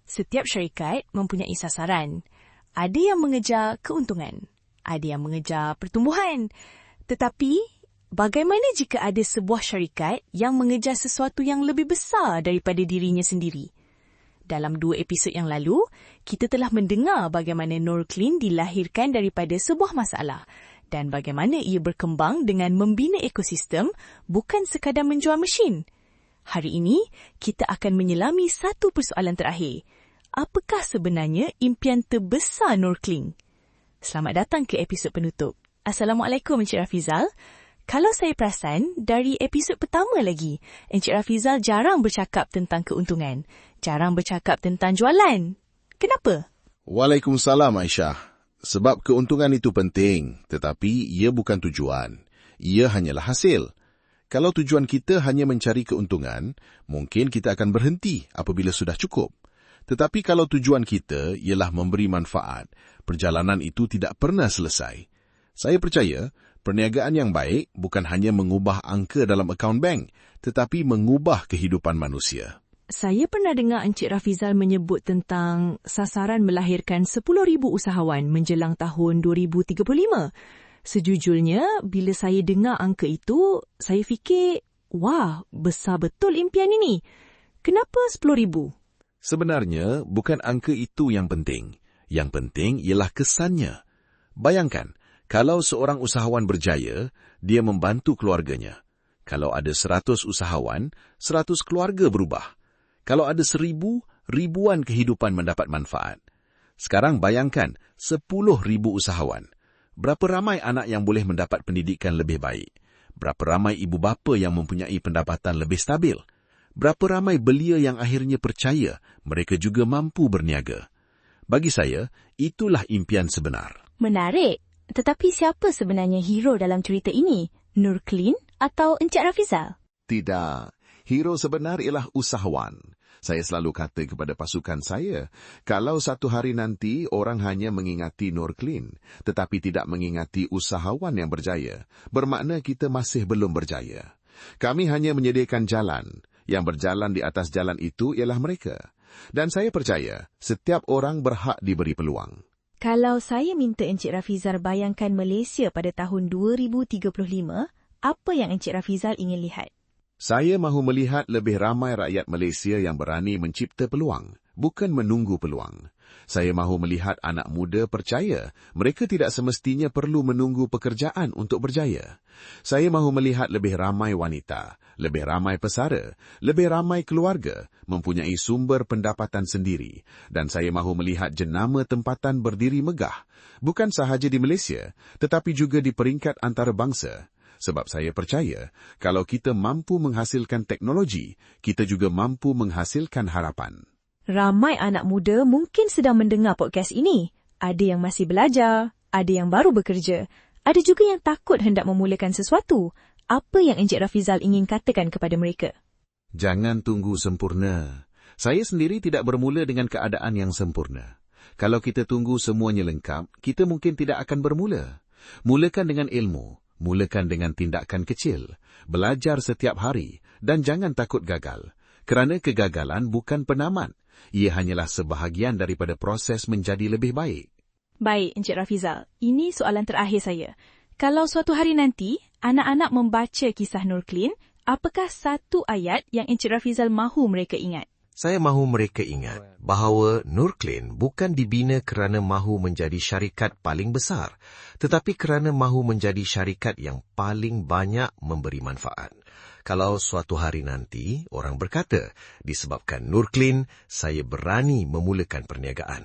Setiap syarikat mempunyai sasaran. Ada yang mengejar keuntungan, ada yang mengejar pertumbuhan. Tetapi, bagaimana jika ada sebuah syarikat yang mengejar sesuatu yang lebih besar daripada dirinya sendiri? Dalam 2 episod yang lalu, kita telah mendengar bagaimana Norclean dilahirkan daripada sebuah masalah dan bagaimana ia berkembang dengan membina ekosistem bukan sekadar menjual mesin. Hari ini, kita akan menyelami satu persoalan terakhir. Apakah sebenarnya impian terbesar Norclean? Selamat datang ke episod penutup. Assalamualaikum Encik Rafizal. Kalau saya perasan, dari episod pertama lagi, Encik Rafizal jarang bercakap tentang keuntungan. Jarang bercakap tentang jualan. Kenapa? Waalaikumsalam Aisyah. Sebab keuntungan itu penting, tetapi ia bukan tujuan. Ia hanyalah hasil. Kalau tujuan kita hanya mencari keuntungan, mungkin kita akan berhenti apabila sudah cukup. Tetapi kalau tujuan kita ialah memberi manfaat, perjalanan itu tidak pernah selesai. Saya percaya, perniagaan yang baik bukan hanya mengubah angka dalam akaun bank, tetapi mengubah kehidupan manusia. Saya pernah dengar Encik Rafizal menyebut tentang sasaran melahirkan 10,000 usahawan menjelang tahun 2035. Sejujurnya, bila saya dengar angka itu, saya fikir, wah, besar betul impian ini. Kenapa 10,000? Sebenarnya, bukan angka itu yang penting. Yang penting ialah kesannya. Bayangkan, kalau seorang usahawan berjaya, dia membantu keluarganya. Kalau ada 100 usahawan, 100 keluarga berubah. Kalau ada 1,000, ribuan kehidupan mendapat manfaat. Sekarang bayangkan 10,000 usahawan. Berapa ramai anak yang boleh mendapat pendidikan lebih baik? Berapa ramai ibu bapa yang mempunyai pendapatan lebih stabil? Berapa ramai belia yang akhirnya percaya mereka juga mampu berniaga? Bagi saya, itulah impian sebenar. Menarik. Tetapi siapa sebenarnya hero dalam cerita ini? Norclean atau Encik Rafizal? Tidak. Hero sebenar ialah usahawan. Saya selalu kata kepada pasukan saya, kalau satu hari nanti orang hanya mengingati Norclean, tetapi tidak mengingati usahawan yang berjaya, bermakna kita masih belum berjaya. Kami hanya menyediakan jalan. Yang berjalan di atas jalan itu ialah mereka. Dan saya percaya, setiap orang berhak diberi peluang. Kalau saya minta Encik Rafizal bayangkan Malaysia pada tahun 2035, apa yang Encik Rafizal ingin lihat? Saya mahu melihat lebih ramai rakyat Malaysia yang berani mencipta peluang, bukan menunggu peluang. Saya mahu melihat anak muda percaya mereka tidak semestinya perlu menunggu pekerjaan untuk berjaya. Saya mahu melihat lebih ramai wanita, lebih ramai pesara, lebih ramai keluarga mempunyai sumber pendapatan sendiri. Dan saya mahu melihat jenama tempatan berdiri megah, bukan sahaja di Malaysia, tetapi juga di peringkat antarabangsa. Sebab saya percaya, kalau kita mampu menghasilkan teknologi, kita juga mampu menghasilkan harapan. Ramai anak muda mungkin sedang mendengar podcast ini. Ada yang masih belajar, ada yang baru bekerja, ada juga yang takut hendak memulakan sesuatu. Apa yang Encik Rafizal ingin katakan kepada mereka? Jangan tunggu sempurna. Saya sendiri tidak bermula dengan keadaan yang sempurna. Kalau kita tunggu semuanya lengkap, kita mungkin tidak akan bermula. Mulakan dengan ilmu. Mulakan dengan tindakan kecil, belajar setiap hari dan jangan takut gagal. Kerana kegagalan bukan penamat. Ia hanyalah sebahagian daripada proses menjadi lebih baik. Baik, Encik Rafizal. Ini soalan terakhir saya. Kalau suatu hari nanti, anak-anak membaca kisah Norclean, apakah satu ayat yang Encik Rafizal mahu mereka ingat? Saya mahu mereka ingat bahawa Norclean bukan dibina kerana mahu menjadi syarikat paling besar, tetapi kerana mahu menjadi syarikat yang paling banyak memberi manfaat. Kalau suatu hari nanti orang berkata, disebabkan Norclean, saya berani memulakan perniagaan.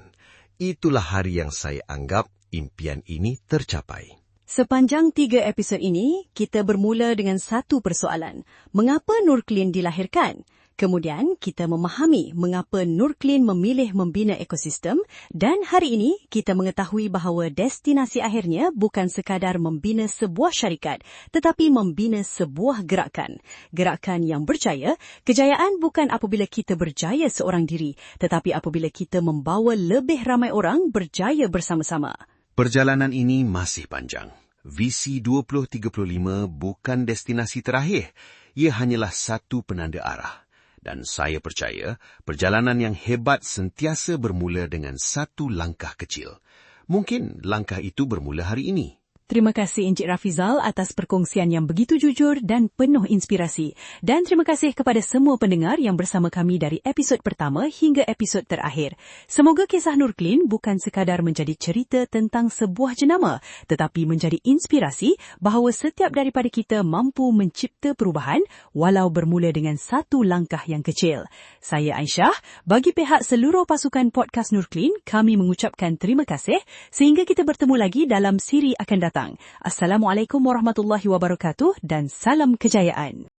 Itulah hari yang saya anggap impian ini tercapai. Sepanjang 3 episod ini, kita bermula dengan satu persoalan. Mengapa Norclean dilahirkan? Kemudian, kita memahami mengapa Norclean memilih membina ekosistem dan hari ini kita mengetahui bahawa destinasi akhirnya bukan sekadar membina sebuah syarikat tetapi membina sebuah gerakan. Gerakan yang berjaya, kejayaan bukan apabila kita berjaya seorang diri tetapi apabila kita membawa lebih ramai orang berjaya bersama-sama. Perjalanan ini masih panjang. Visi 2035 bukan destinasi terakhir. Ia hanyalah satu penanda arah. Dan saya percaya, perjalanan yang hebat sentiasa bermula dengan satu langkah kecil. Mungkin langkah itu bermula hari ini. Terima kasih Encik Rafizal atas perkongsian yang begitu jujur dan penuh inspirasi. Dan terima kasih kepada semua pendengar yang bersama kami dari episod pertama hingga episod terakhir. Semoga kisah Nurclean bukan sekadar menjadi cerita tentang sebuah jenama, tetapi menjadi inspirasi bahawa setiap daripada kita mampu mencipta perubahan walau bermula dengan satu langkah yang kecil. Saya Aisyah, bagi pihak seluruh pasukan podcast Nurclean, kami mengucapkan terima kasih sehingga kita bertemu lagi dalam siri akan datang. Assalamualaikum warahmatullahi wabarakatuh dan salam kejayaan.